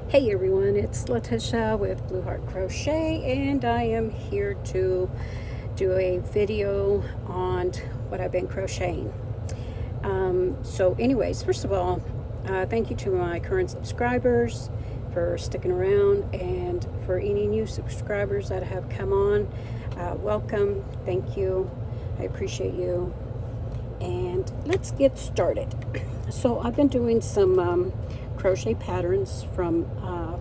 Hey everyone, it's Letitia with Blue Heart Crochet, and I am here to do a video on what I've been crocheting. So anyways, first of all, thank you to my current subscribers for sticking around, and for any new subscribers that have come on, welcome, thank you, I appreciate you. And let's get started. So I've been doing some crochet patterns from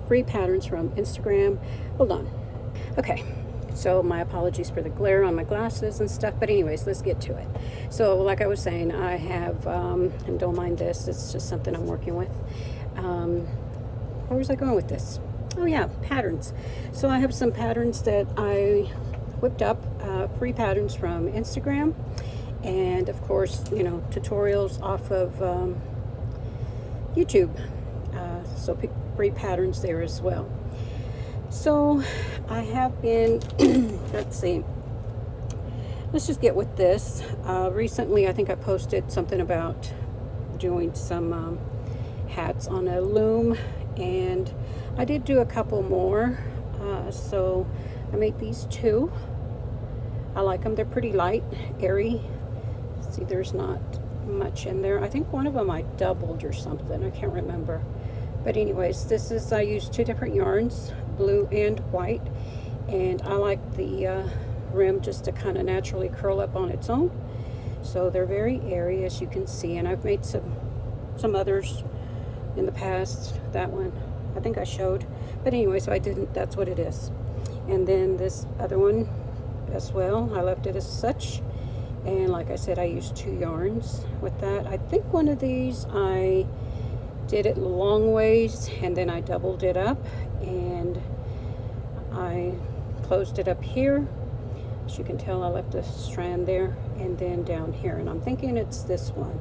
free patterns from Instagram. Hold on. Okay, so my apologies for the glare on my glasses and stuff, but anyways, let's get to it. So like I was saying, I have and don't mind this, it's just something I'm working with. Where was I going with this? Oh yeah, patterns. So I have some patterns that I whipped up, free patterns from Instagram, and of course, you know, tutorials off of YouTube. So free patterns there as well. So I have been, let's see, let's just get with this. Recently, I think I posted something about doing some hats on a loom, and I did do a couple more. So I made these two. I like them. They're pretty light, airy. See, there's not much in there. I think one of them I doubled or something. I can't remember. But anyways, this is, I used two different yarns, blue and white. And I like the rim just to kind of naturally curl up on its own. So they're very airy, as you can see. And I've made some others in the past. That one, I think I showed. But anyway, so I didn't, that's what it is. And then this other one as well, I left it as such. And like I said, I used two yarns with that. I think one of these I did it long ways, and then I doubled it up, and I closed it up here. As you can tell, I left a strand there, and then down here. And I'm thinking it's this one,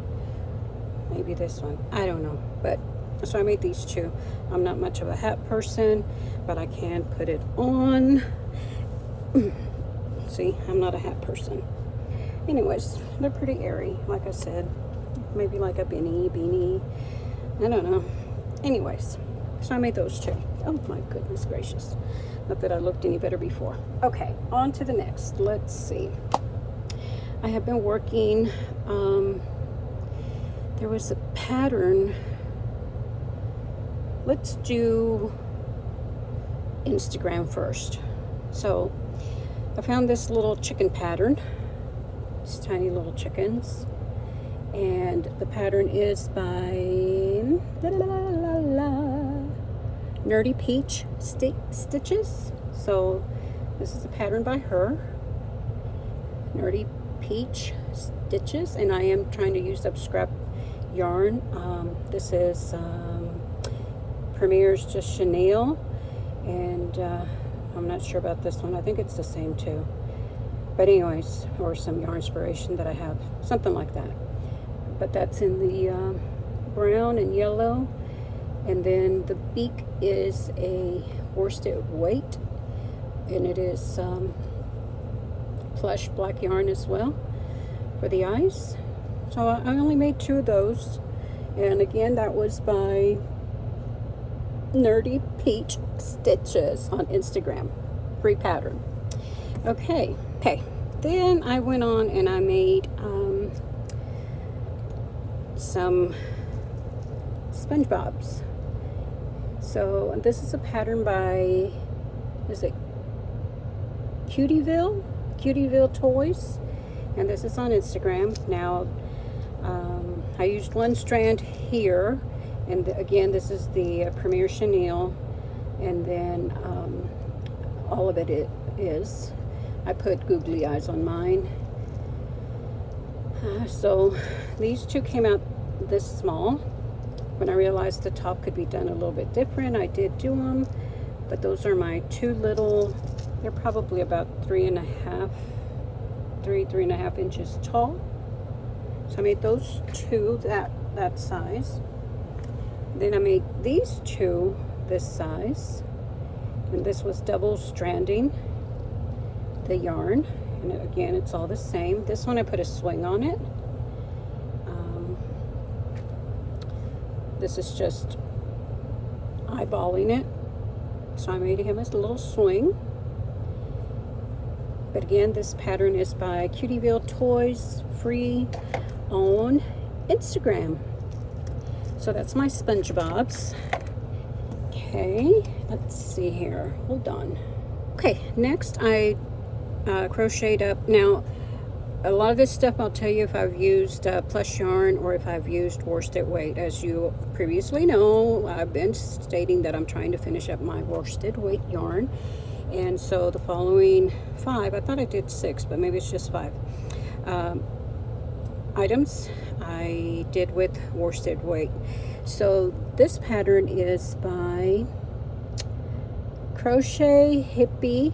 maybe this one. I don't know. But so I made these two. I'm not much of a hat person, but I can put it on. See, I'm not a hat person. Anyways, they're pretty airy, like I said. Maybe like a beanie. I don't know. Anyways, so I made those two. Oh my goodness gracious. Not that I looked any better before. Okay, on to the next. Let's see. I have been working, there was a pattern. Let's do Instagram first. So I found this little chicken pattern. These tiny little chickens, and the pattern is by Nerdy Peach Stitches. So this is a pattern by her, Nerdy Peach Stitches, and I am trying to use up scrap yarn. This is Premier's Just Chenille, and I'm not sure about this one. I think it's the same too. But anyways, or some yarn inspiration that I have, something like that. But that's in the brown and yellow. And then the beak is a worsted weight, and it is plush black yarn as well for the eyes. So I only made two of those. And again, that was by Nerdy Peach Stitches on Instagram. Free pattern. Okay, then I went on and I made some SpongeBob's. So this is a pattern by, is it Cutieville Toys, and this is on Instagram. Now I used one strand here, and again, this is the Premier Chenille, and then all of it is. I put googly eyes on mine. So these two came out this small. When I realized the top could be done a little bit different, I did do them. But those are my two little, they're probably about 3.5 inches tall. So I made those two that size. Then I made these two this size. And this was double stranding the yarn, and again, it's all the same. This one I put a swing on it. This is just eyeballing it. So I made him a little swing. But again, this pattern is by Cutieville Toys, free on Instagram. So that's my SpongeBob's. Okay, let's see here. Hold on. Okay, next I crocheted up. Now, a lot of this stuff I'll tell you if I've used plush yarn or if I've used worsted weight. As you previously know, I've been stating that I'm trying to finish up my worsted weight yarn. And so the following 5, I thought I did 6, but maybe it's just 5 items I did with worsted weight. So this pattern is by Crochet Hippie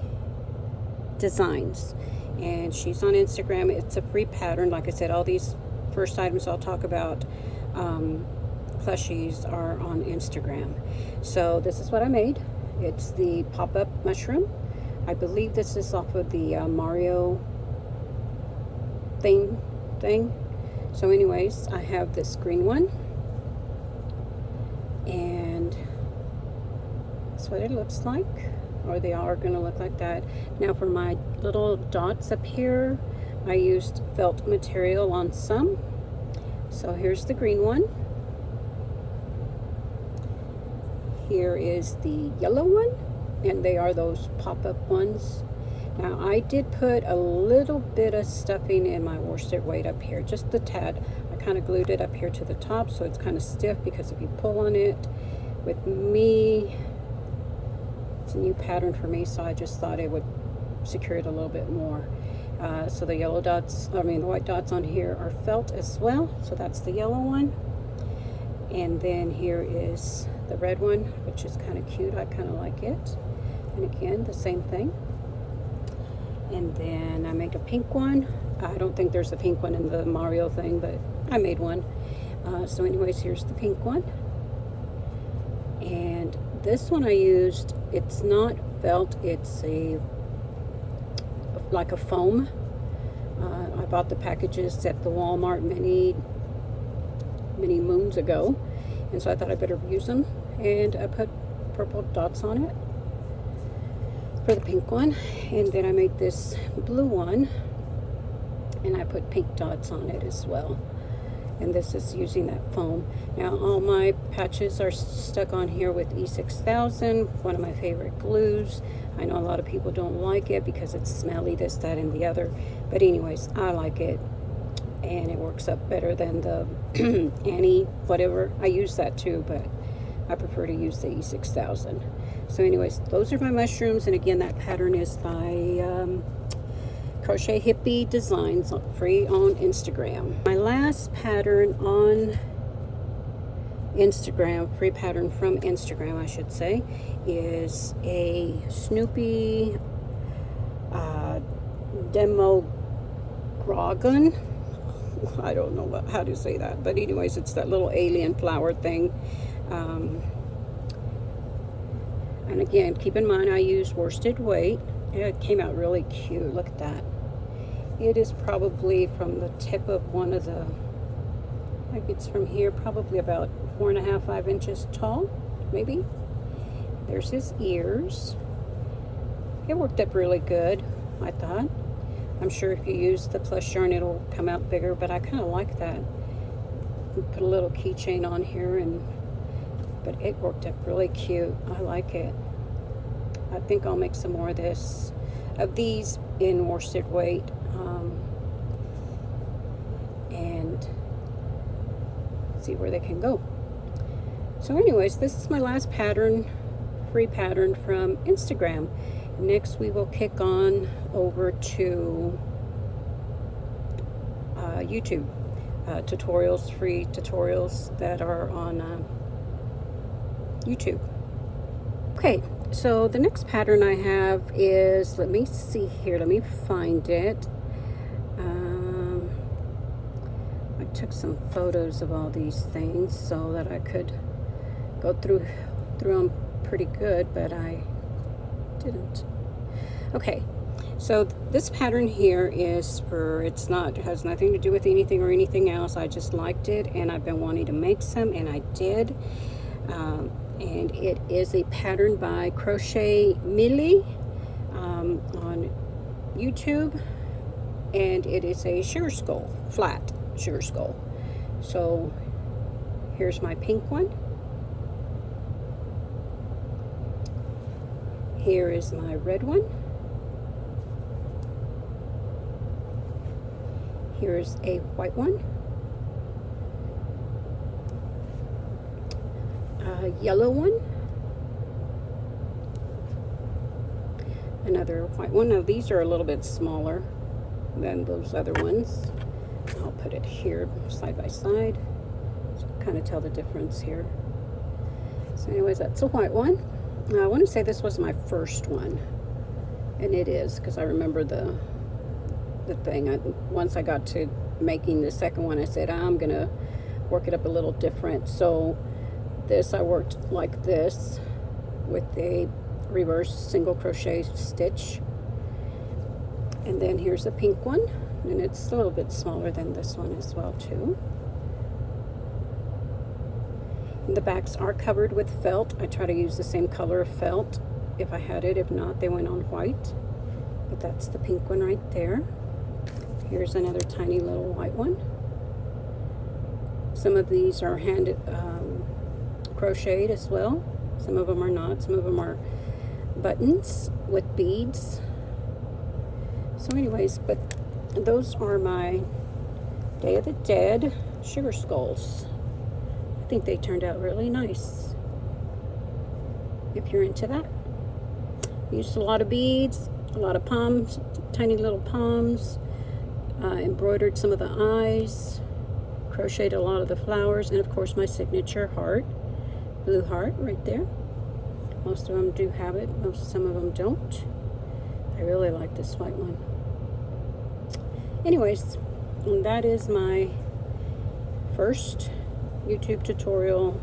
Designs, and she's on Instagram. It's a free pattern. Like I said, all these first items I'll talk about, plushies, are on Instagram. So this is what I made. It's the pop-up mushroom. I believe this is off of the Mario thing. So anyways, I have this green one, and that's what it looks like, or they are going to look like that. Now for my little dots up here, I used felt material on some. So here's the green one. Here is the yellow one, and they are those pop-up ones. Now I did put a little bit of stuffing in my worsted weight up here, just a tad. I kind of glued it up here to the top so it's kind of stiff, because if you pull on it, with me, it's a new pattern for me, so I just thought it would secure it a little bit more. So the yellow dots, the white dots on here are felt as well. So that's the yellow one. And then here is the red one, which is kind of cute. I kind of like it. And again, the same thing. And then I made a pink one. I don't think there's a pink one in the Mario thing, but I made one. So anyways, here's the pink one. And this one I used, it's not felt, it's like a foam. I bought the packages at the Walmart many moons ago, and so I thought I better use them, and I put purple dots on it for the pink one. And then I made this blue one, and I put pink dots on it as well. And this is using that foam. Now all my patches are stuck on here with E6000, one of my favorite glues. I know a lot of people don't like it because it's smelly, this, that, and the other. But anyways, I like it, and it works up better than the Annie whatever. I use that too, but I prefer to use the E6000. So anyways, those are my mushrooms, and again, that pattern is by Crochet Hippie Designs, free on Instagram. My last pattern on Instagram, free pattern from Instagram I should say, is a Snoopy Demogragon. I don't know how to say that, but anyways, it's that little alien flower thing. And again, keep in mind I used worsted weight. It came out really cute. Look at that. It is probably from the tip of one of the, like it's from here, probably about 4.5, 5 inches tall, maybe. There's his ears. It worked up really good, I thought. I'm sure if you use the plush yarn, it'll come out bigger, but I kind of like that. Put a little keychain on here, but it worked up really cute. I like it. I think I'll make some more of these in worsted weight, and see where they can go. So anyways, this is my last pattern, free pattern from Instagram. Next we will kick on over to YouTube tutorials, free tutorials that are on YouTube. Okay, so the next pattern I have is, let me see here, let me find it. I took some photos of all these things so that I could go through them pretty good, but I didn't. Okay, so this pattern here is for, it has nothing to do with anything or anything else. I just liked it, and I've been wanting to make some, and I did. and it is a pattern by Crochet Millie on YouTube, and it is a sugar skull, flat sugar skull. So here's my pink one. Here is my red one. Here's a white one. A yellow one. Another white one. Now these are a little bit smaller than those other ones. I'll put it here side by side so you can kind of tell the difference here. So anyways, that's a white one. I want to say this was my first one, and it is, because I remember the thing. Once I got to making the second one, I said I'm gonna work it up a little different. So this I worked like this with a reverse single crochet stitch, and then here's the pink one, and it's a little bit smaller than this one as well too. And the backs are covered with felt. I try to use the same color of felt if I had it. If not, they went on white. But that's the pink one right there. Here's another tiny little white one. Some of these are hand crocheted as well. Some of them are not. Some of them are buttons with beads. So anyways, but those are my Day of the Dead sugar skulls. I think they turned out really nice, if you're into that. Used a lot of beads, a lot of palms, tiny little palms, embroidered some of the eyes, crocheted a lot of the flowers, and of course my signature heart, blue heart right there. Most of them do have it, some of them don't. I really like this white one. Anyways, and that is my first YouTube tutorial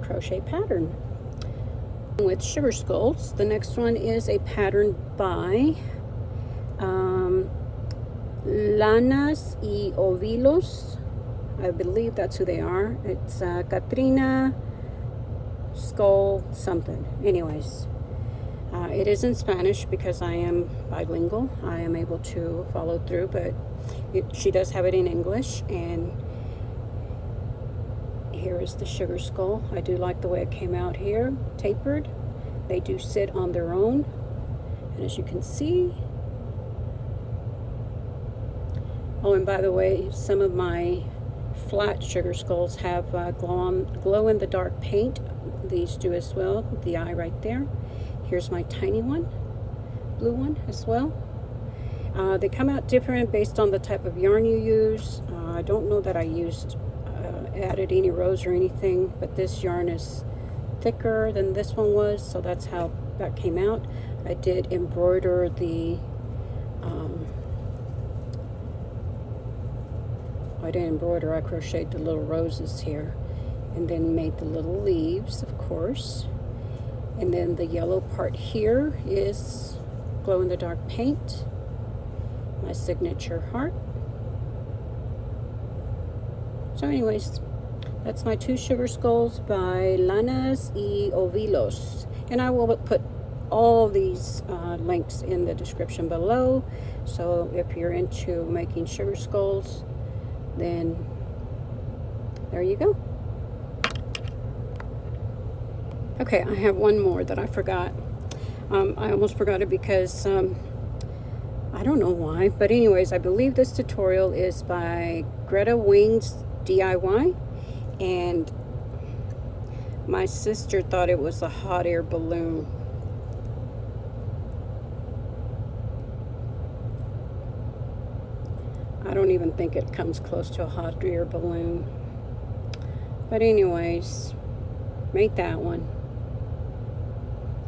crochet pattern with sugar skulls. The next one is a pattern by Lanas y Ovilos. I believe that's who they are. It's Katrina Skull something. Anyways, it is in Spanish because I am bilingual. I am able to follow through, but she does have it in English. And here is the sugar skull. I do like the way it came out here, tapered. They do sit on their own, and as you can see. Oh, and by the way, some of my flat sugar skulls have glow in the dark paint. These do as well, the eye right there. Here's my tiny one, blue one as well. They come out different based on the type of yarn you use. I don't know that I added any rows or anything, but this yarn is thicker than this one was, so that's how that came out. I did embroider the I crocheted the little roses here, and then made the little leaves, of course. And then the yellow part here is glow in the dark paint, my signature heart. So anyways, that's my two sugar skulls by Lanas y Ovilos. And I will put all these links in the description below. So if you're into making sugar skulls, then there you go. Okay, I have one more that I forgot. I almost forgot it because I don't know why. But anyways, I believe this tutorial is by Greta Wings DIY, and my sister thought it was a hot air balloon. I don't even think it comes close to a hot air balloon. But anyways, made that one.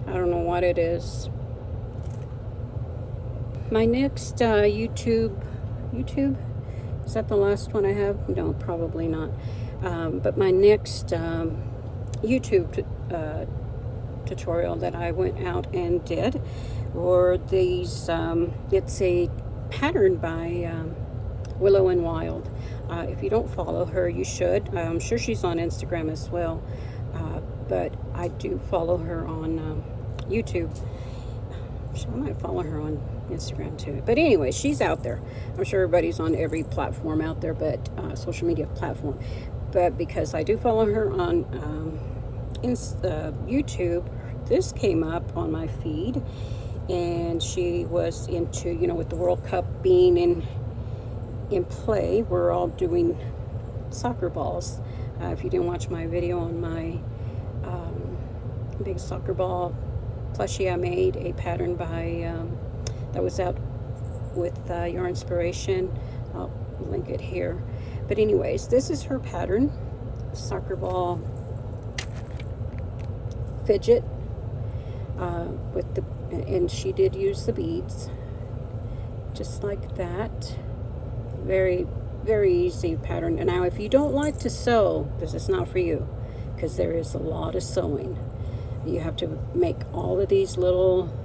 I don't know what it is. My next YouTube, is that the last one I have? No, probably not. But my next YouTube tutorial that I went out and did were these, it's a pattern by Willow and Wild. If you don't follow her, you should. I'm sure she's on Instagram as well. but I do follow her on YouTube. I might follow her on Instagram too. But anyway, she's out there. I'm sure everybody's on every platform out there, but social media platform. But because I do follow her on YouTube, this came up on my feed, and she was into, you know, with the World Cup being in play, we're all doing soccer balls. If you didn't watch my video on my big soccer ball plushie, I made a pattern by that was out with Your Inspiration. I'll link it here. But anyways, this is her pattern, soccer ball fidget with the, and she did use the beads just like that. Very, very easy pattern. And now if you don't like to sew, this is not for you, because there is a lot of sewing. You have to make all of these little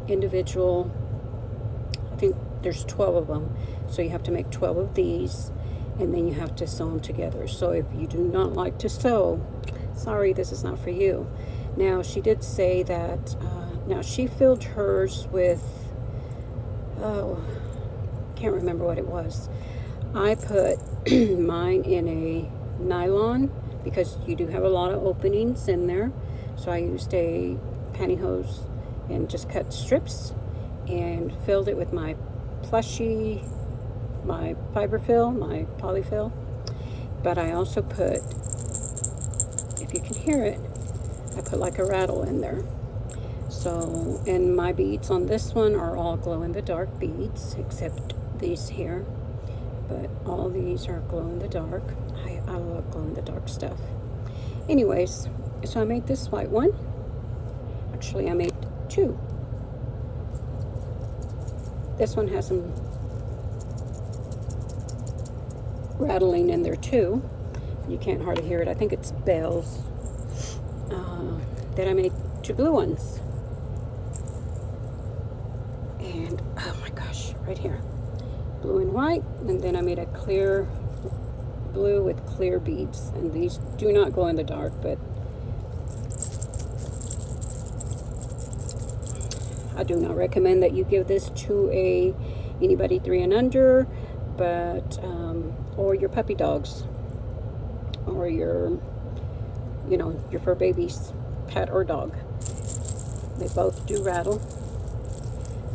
individual, I think there's 12 of them, so you have to make 12 of these, and then you have to sew them together. So if you do not like to sew, sorry, this is not for you. Now she did say that now she filled hers with, oh, can't remember what it was. I put mine in a nylon because you do have a lot of openings in there, so I used a pantyhose and just cut strips and filled it with my plushie, my fiberfill, my polyfill. But I also put, if you can hear it, I put like a rattle in there. So, and my beads on this one are all glow-in-the-dark beads, except these here. But all these are glow-in-the-dark. I love glow-in-the-dark stuff. Anyways, so I made this white one. Actually, I made two. This one has some rattling in there too. You can't hardly hear it. I think it's bells. Then I made two blue ones. And oh my gosh, right here. Blue and white. And then I made a clear blue with clear beads. And these do not glow in the dark, but I do not recommend that you give this to anybody 3 and under, but or your puppy dogs, or your, you know, your fur baby's pet or dog. They both do rattle.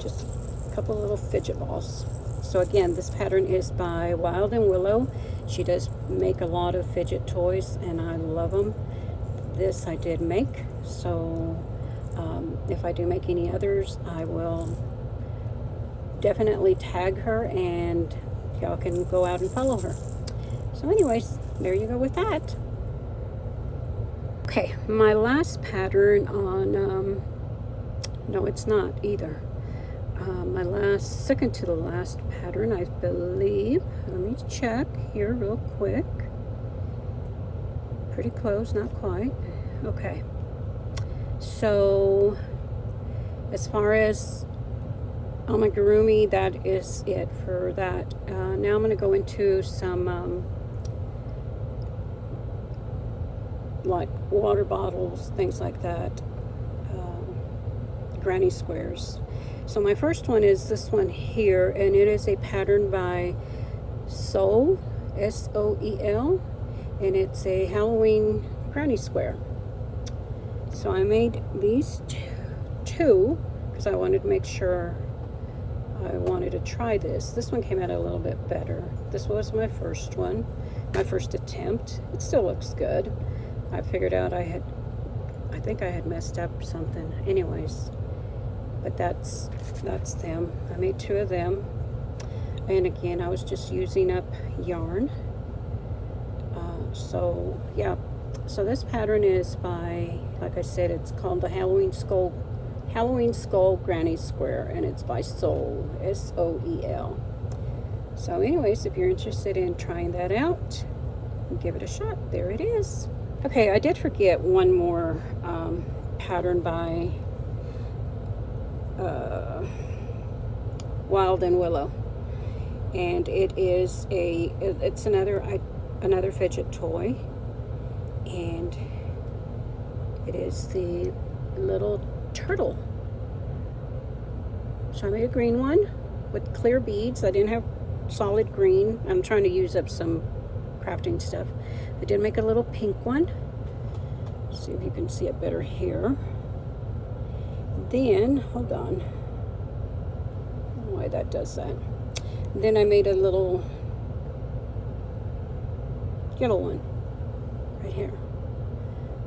Just a couple little fidget balls. So again, this pattern is by Wild and Willow. She does make a lot of fidget toys, and I love them. This I did make, so if I do make any others, I will definitely tag her, and y'all can go out and follow her. So anyways, there you go with that. Okay, my last pattern on, no, it's not either. My second to the last pattern, I believe. Let me check here real quick. Pretty close, not quite. Okay. So, as far as amigurumi, that is it for that. Now I'm going to go into some like water bottles, things like that, granny squares. So my first one is this one here, and it is a pattern by Soul, S-O-E-L, and it's a Halloween granny square. So I made these two because I wanted to make sure I wanted to try this. This one came out a little bit better. This was my first one, my first attempt. It still looks good. I figured out I think I had messed up something. Anyways, but that's them. I made two of them. And again, I was just using up yarn. So yeah, so this pattern is by, like I said, it's called the Halloween Skull Granny Square, and it's by Soul, S-O-E-L. So anyways, if you're interested in trying that out, give it a shot. There it is. Okay, I did forget one more pattern by Wild and Willow, and it is it's another fidget toy, and it is the little turtle. So I made a green one with clear beads. I didn't have solid green. I'm trying to use up some crafting stuff. I did make a little pink one. See if you can see it better here. Then, hold on. I don't know why that does that. Then I made a little yellow one right here.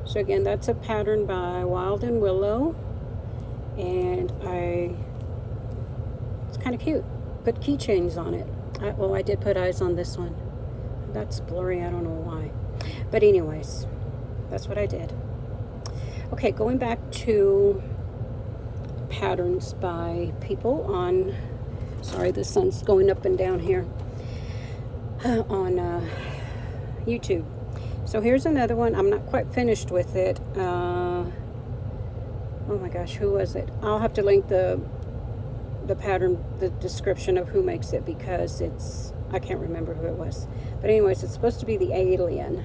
So again, that's a pattern by Wild and Willow, and it's kind of cute. Put keychains on it. I did put eyes on this one. That's blurry, I don't know why. But anyways, that's what I did. Okay, going back to patterns by people on, sorry, the sun's going up and down here, on YouTube. So here's another one. I'm not quite finished with it. Oh my gosh, who was it? I'll have to link the pattern, the description of who makes it, because I can't remember who it was. But anyways, it's supposed to be the alien.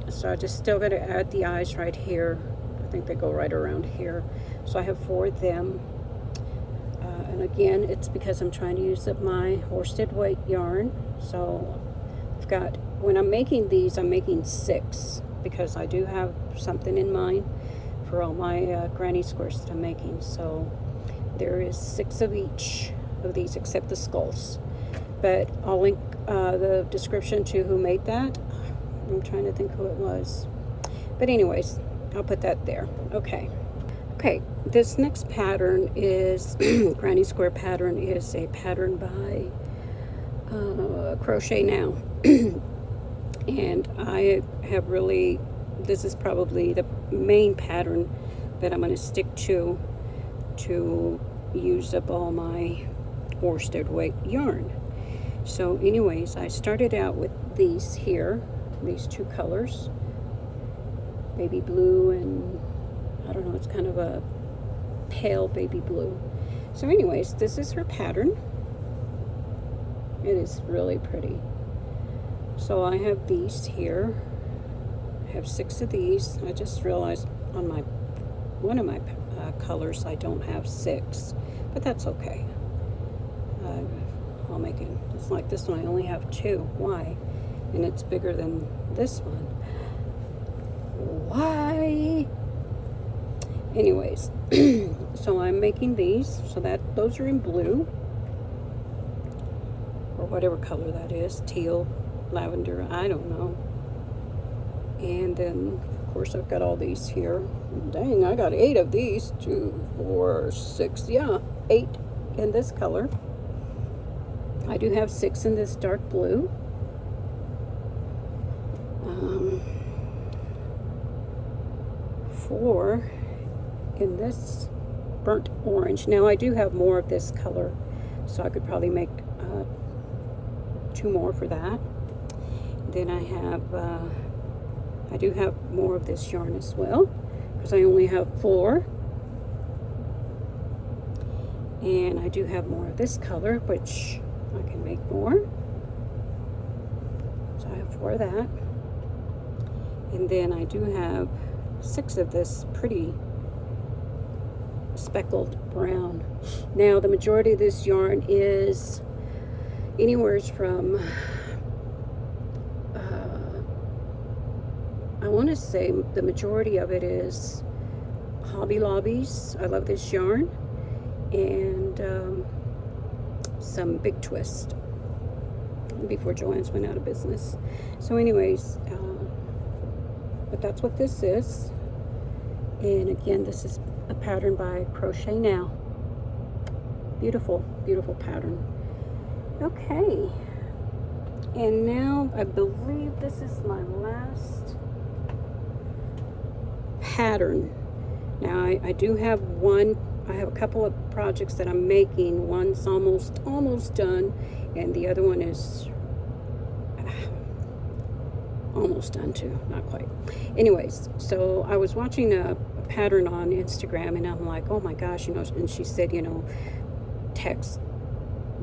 So I just still got to add the eyes right here. I think they go right around here. So I have 4 of them. And again, it's because I'm trying to use up my worsted weight yarn. So I've got, when I'm making these, I'm making 6, because I do have something in mind for all my granny squares that I'm making. So there is 6 of each of these except the skulls. But I'll link the description to who made that. I'm trying to think who it was. But anyways, I'll put that there. Okay. Okay, this next pattern is, Granny Square pattern, is a pattern by Crochet Now. And I have really, this is probably the main pattern that I'm going to stick to use up all my worsted weight yarn. So anyways, I started out with these here, these 2 colors, baby blue and I don't know, it's kind of a pale baby blue. So anyways, this is her pattern. It is really pretty. So I have these here. I have 6 of these. I just realized on one of my colors I don't have 6, but that's okay. I'll make it. It's like this one, I only have 2. Why? And it's bigger than this one. Why? Anyways, so I'm making these, so that those are in blue, or whatever color that is, teal, lavender, I don't know. And then of course I've got all these here. Dang, I got 8 of these. 2, 4, 6, yeah, 8 in this color. I do have 6 in this dark blue. 4 in this burnt orange. Now I do have more of this color, so I could probably make 2 more for that. Then I do have more of this yarn as well, because I only have 4. And I do have more of this color, which I can make more. So I have 4 of that. And then I do have 6 of this pretty speckled brown. Now the majority of this yarn is anywhere from I want to say the majority of it is Hobby Lobby's. I love this yarn. And some Big Twist before Joann's went out of business. So anyways, but that's what this is. And again, this is a pattern by Crochet Now. Beautiful, beautiful pattern. Okay, and now I believe this is my last pattern. Now I do have one. I have a couple of projects that I'm making. One's almost done, and the other one is almost done too, not quite. Anyways, so I was watching a pattern on Instagram, and I'm like, oh my gosh, you know, and she said, you know, text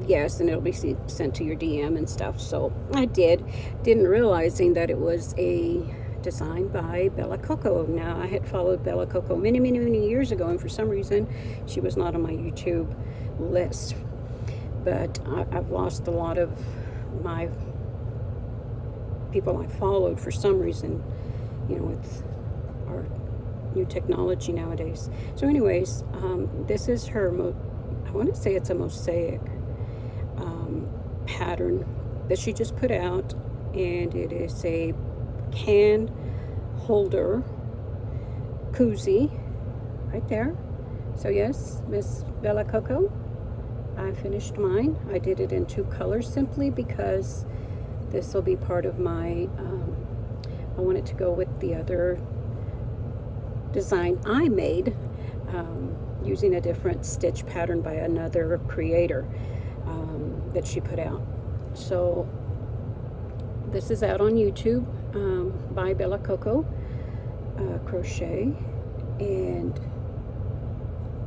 yes, and it'll be sent to your DM and stuff. So I didn't realizing that it was a design by Bella Coco. Now, I had followed Bella Coco many, many, many years ago, and for some reason she was not on my YouTube list. But I've lost a lot of my people I followed for some reason, with our new technology nowadays. So anyways, this is her, I want to say it's a mosaic pattern that she just put out, and it is a can holder koozie right there. So yes, Miss Bella Coco, I finished mine. I did it in 2 colors simply because this will be part of my, I wanted to go with the other design I made using a different stitch pattern by another creator that she put out. So this is out on YouTube by Bella Coco Crochet, and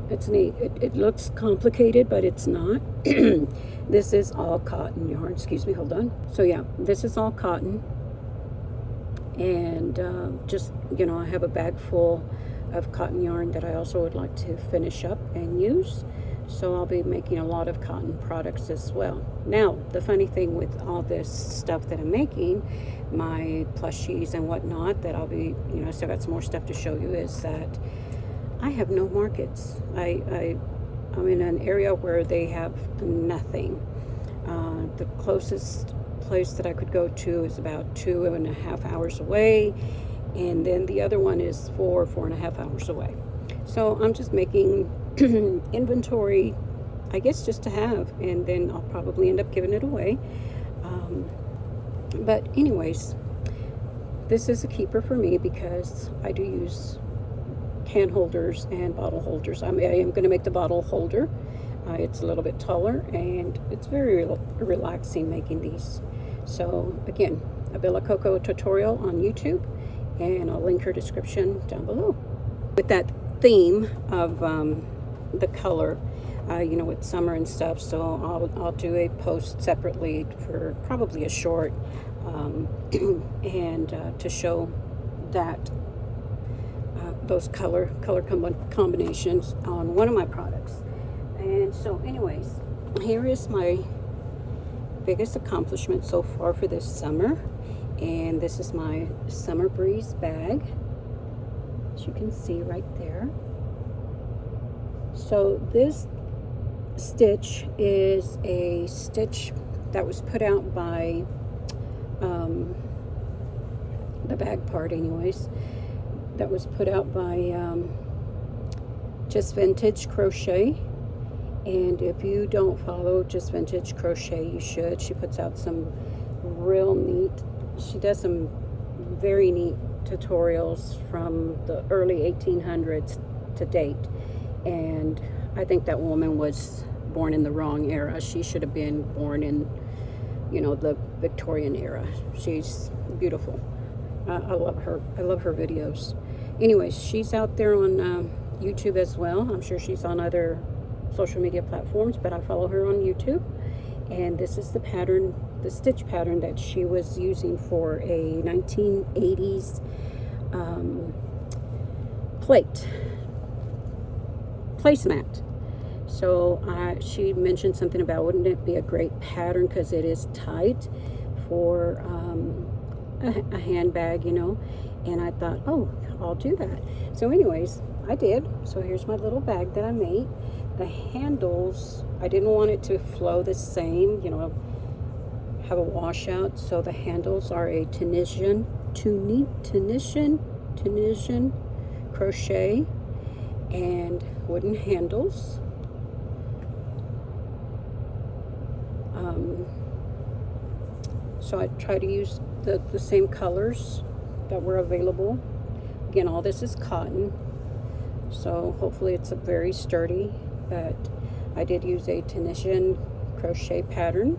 it's neat. It looks complicated, but it's not. This is all cotton yarn. Excuse me, hold on. So yeah, this is all cotton, and just, I have a bag full of cotton yarn that I also would like to finish up and use. So I'll be making a lot of cotton products as well. Now, the funny thing with all this stuff that I'm making, my plushies and whatnot, that I'll be, still got some more stuff to show you, is that I have no markets. I'm in an area where they have nothing. The closest place that I could go to is about 2.5 hours away, and then the other one is 4.5 hours away. So I'm just making inventory, I guess, just to have, and then I'll probably end up giving it away. But anyways, this is a keeper for me because I do use can holders and bottle holders. I am going to make the bottle holder. It's a little bit taller, and it's very relaxing making these. So again, a Bella Coco tutorial on YouTube, and I'll link her description down below. With that theme of the color, with summer and stuff, so I'll do a post separately for probably a short, and to show that those color combinations on one of my products. And so anyways, here is my biggest accomplishment so far for this summer, and this is my Summer Breeze bag, as you can see right there. So this stitch is a stitch that was put out by the bag part anyways, that was put out by Just Vintage Crochet. And if you don't follow Just Vintage Crochet, you should. She puts out some real neat, she does some very neat tutorials from the early 1800s to date. And I think that woman was born in the wrong era. She should have been born in, the Victorian era. She's beautiful. I love her. I love her videos. Anyways, she's out there on YouTube as well. I'm sure she's on other social media platforms, but I follow her on YouTube. And this is the pattern, the stitch pattern that she was using for a 1980s placemat. So she mentioned something about, wouldn't it be a great pattern because it is tight for a handbag, and I thought, oh, I'll do that. So anyways, I did. So here's my little bag that I made. The handles, I didn't want it to flow the same, have a washout. So the handles are a Tunisian crochet and wooden handles. So I try to use the same colors that were available. Again, all this is cotton, so hopefully it's a very sturdy, but I did use a Tunisian crochet pattern.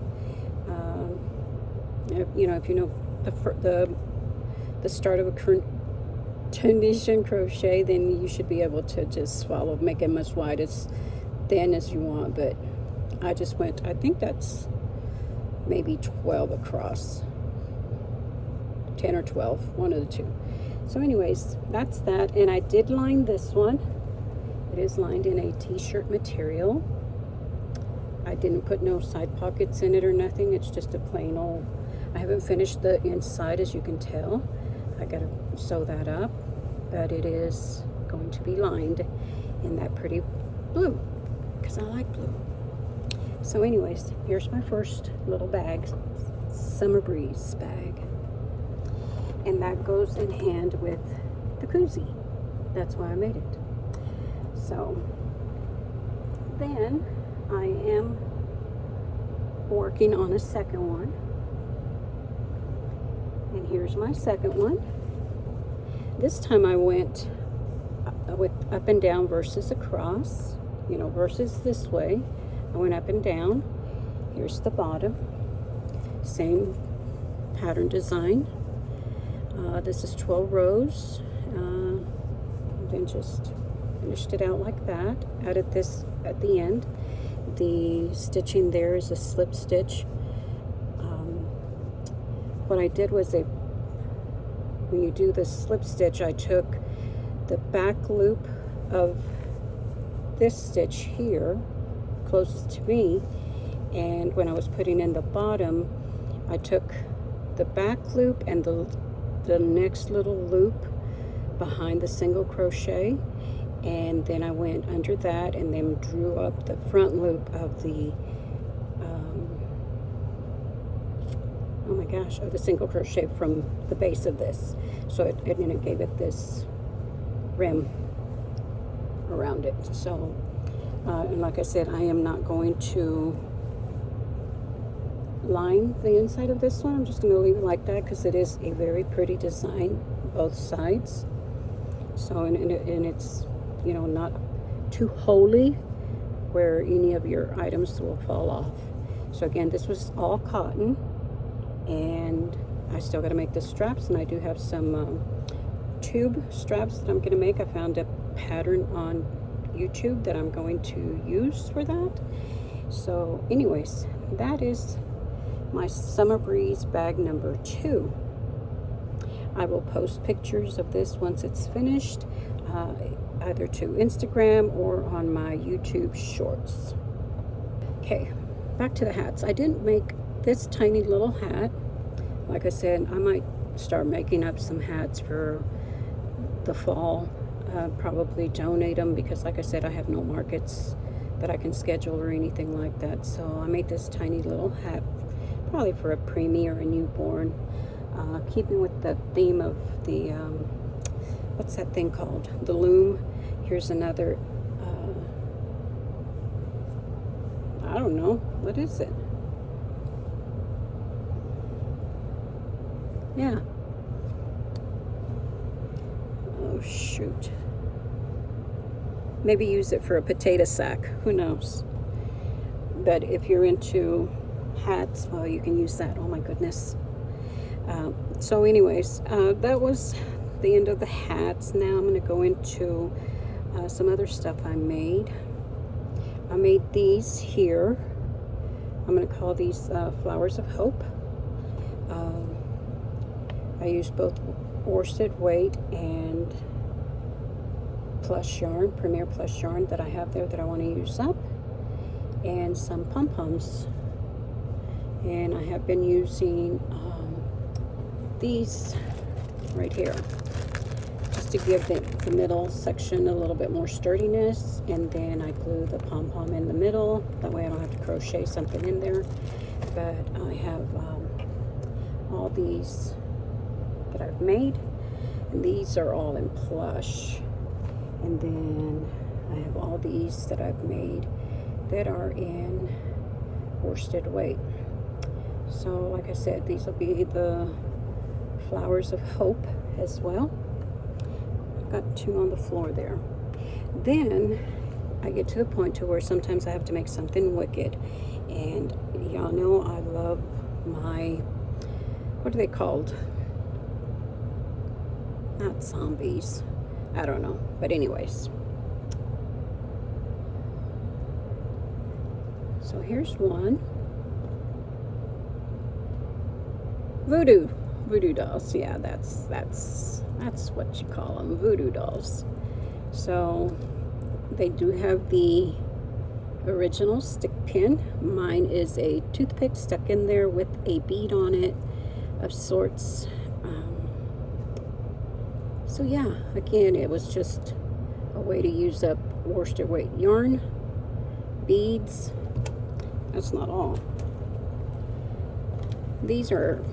If you know the start of a Tunisian crochet, then you should be able to just make it as wide as thin as you want. But I just went, I think that's maybe 12 across, 10 or 12, one of the two. So anyways, that's that. And I did line this one. It is lined in a t-shirt material. I didn't put no side pockets in it or nothing. It's just a plain old, I haven't finished the inside, as you can tell. I gotta sew that up, but it is going to be lined in that pretty blue, because I like blue. So anyways, here's my first little bag, Summer Breeze bag. And that goes in hand with the koozie. That's why I made it. So then I am working on a second one. And here's my second one. This time I went with up and down versus across, you know, versus this way. I went up and down. Here's the bottom. Same pattern design. This is 12 rows. Then just finished it out like that. Added this at the end. The stitching there is a slip stitch. What I did was when you do the slip stitch, I took the back loop of this stitch here, closest to me, and when I was putting in the bottom, I took the back loop and the next little loop behind the single crochet, and then I went under that and then drew up the front loop of the oh my gosh, of the single crochet from the base of this. So it gave it this rim around it. So and like I said, I am not going to line the inside of this one. I'm just going to leave it like that because it is a very pretty design, both sides. So and it's, you know, not too holey where any of your items will fall off. So again, this was all cotton, and I still got to make the straps, and I do have some tube straps that I'm going to make. I found a pattern on YouTube that I'm going to use for that. So anyways, that is my Summer Breeze bag number 2. I will post pictures of this once it's finished, either to Instagram or on my YouTube shorts. Okay, back to the hats. I didn't make this tiny little hat. Like I said, I might start making up some hats for the fall. Probably donate them because, like I said, I have no markets that I can schedule or anything like that. So I made this tiny little hat, probably for a preemie or a newborn. Keeping with the theme of the, what's that thing called? The loom. Here's another, I don't know, what is it? Yeah. Oh, shoot. Maybe use it for a potato sack. Who knows? But if you're into hats, well, you can use that. Oh, my goodness. So anyways, that was the end of the hats. Now I'm going to go into some other stuff I made. I made these here. I'm going to call these Flowers of Hope. I used both worsted weight and plush yarn, Premier plush yarn that I have there that I want to use up, and some pom-poms. And I have been using these right here just to give the middle section a little bit more sturdiness, and then I glue the pom-pom in the middle. That way I don't have to crochet something in there. But I have all these that I've made, and these are all in plush. And then I have all these that I've made that are in worsted weight. So like I said, these will be the Flowers of Hope as well. I've got 2 on the floor there. Then I get to the point to where sometimes I have to make something wicked. And y'all know I love my, what are they called? Not zombies. I don't know. But anyways. So here's one. Voodoo dolls. Yeah, that's what you call them, voodoo dolls. So they do have the original stick pin. Mine is a toothpick stuck in there with a bead on it of sorts. So yeah, again, it was just a way to use up worsted weight yarn, beads. That's not all. These are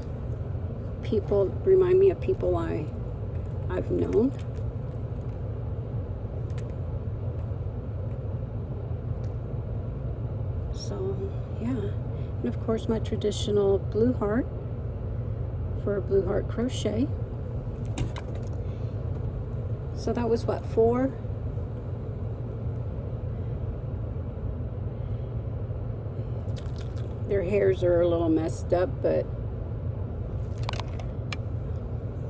people, remind me of people I've known. So yeah, and of course my traditional blue heart for a blue heart crochet. So that was what, 4? Their hairs are a little messed up, but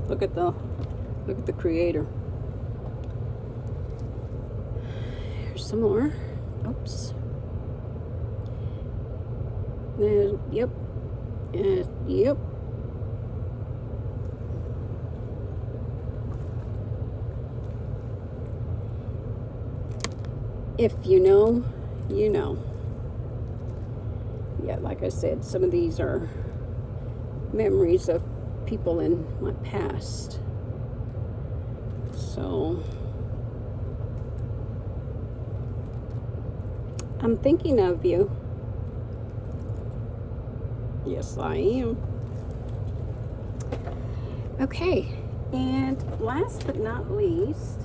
look at the creator. Here's some more. Oops. Yep. Yep. If you know, you know. Yeah, like I said, some of these are memories of people in my past. So I'm thinking of you. Yes, I am. Okay, and last but not least,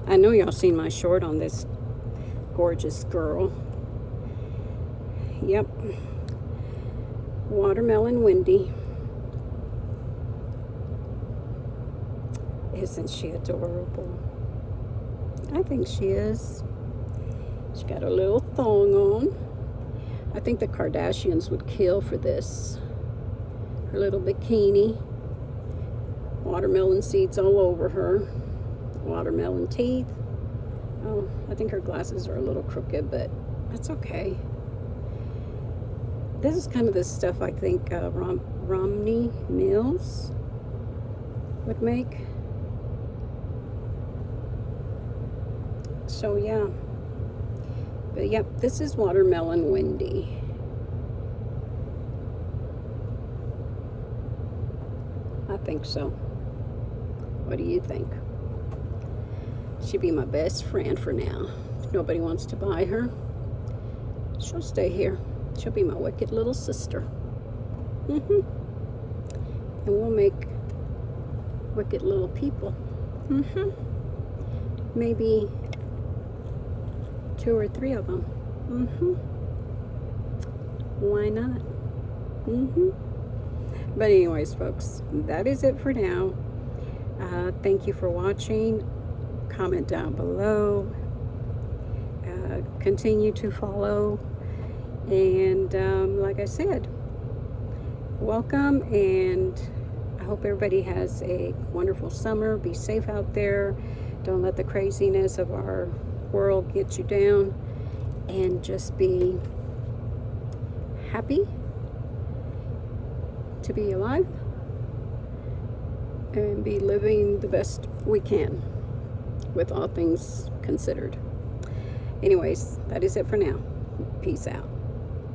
I know y'all seen my short on this gorgeous girl. Yep. Watermelon Wendy. Isn't she adorable? I think she is. She's got a little thong on. I think the Kardashians would kill for this. Her little bikini. Watermelon seeds all over her. Watermelon teeth. Oh, I think her glasses are a little crooked, but that's okay. This is kind of the stuff I think Romney Mills would make. So yeah. But yep, this is Watermelon Wendy. I think so. What do you think? She'd be my best friend for now. If nobody wants to buy her, she'll stay here. She'll be my wicked little sister. And we'll make wicked little people. Maybe 2 or 3 of them. Why not? But anyways, folks, that is it for now. Thank you for watching. Comment down below. Continue to follow. And like I said, welcome, and I hope everybody has a wonderful summer. Be safe out there. Don't let the craziness of our world get you down, and just be happy to be alive and be living the best we can with all things considered. Anyways, that is it for now. Peace out.